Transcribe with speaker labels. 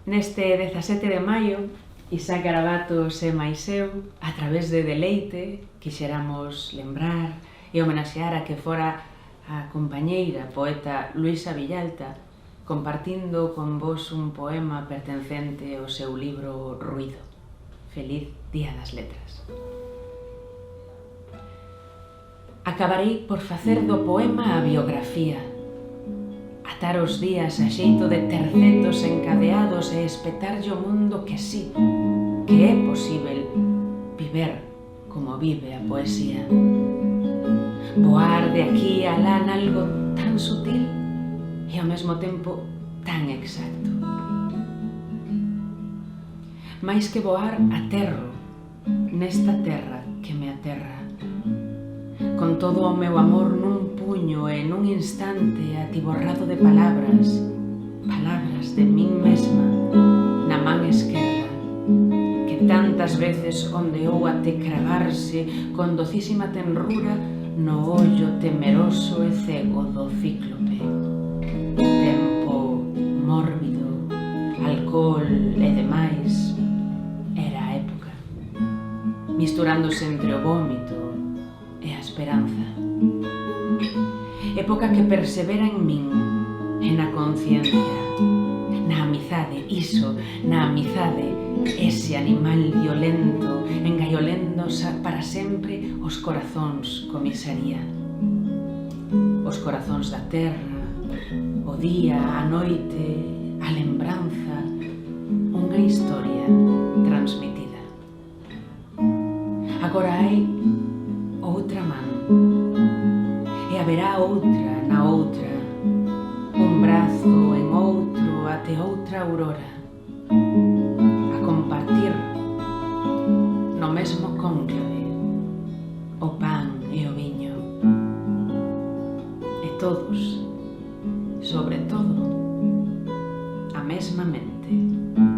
Speaker 1: Neste 17 de maio, Isaac Garabatos e mais eu, a través de Deleite, quixéramos lembrar e homenaxear a que fora a compañeira poeta Luisa Villalta, compartindo con vos un poema pertencente ao seu libro Ruido. Feliz Día das Letras. Acabarei por facer do poema a biografía, atar os días a xeito de tercetos encadeados e espetarlle o mundo que sí, que é posíbel viver como vive a poesía. Voar de aquí a alá nalgo tan sutil e ao mesmo tempo tan exacto. Mais que voar, aterro nesta terra que me aterra, con todo o meu amor nun puño e nun instante atiborrado de palabras, palabras de min mesma, na man esquerda, que tantas veces ondeou até cravarse con docísima tenrura no ollo temeroso e cego do cíclope. Tempo mórbido, alcohol e demais, era a época, misturándose entre o vómito e a esperanza. Época que persevera en min e na conciencia, na amizade, iso, na amizade, ese animal violento, engaiolendo para sempre os corazóns comisaría. Os corazóns da terra, o día, a noite, a lembranza, unha historia transmitida. Agora hai outra man, e haberá outra na outra, un brazo en outro até outra aurora, a compartir no mesmo cónclave o pan e o viño, e todos, sobre todo, a mesma mente.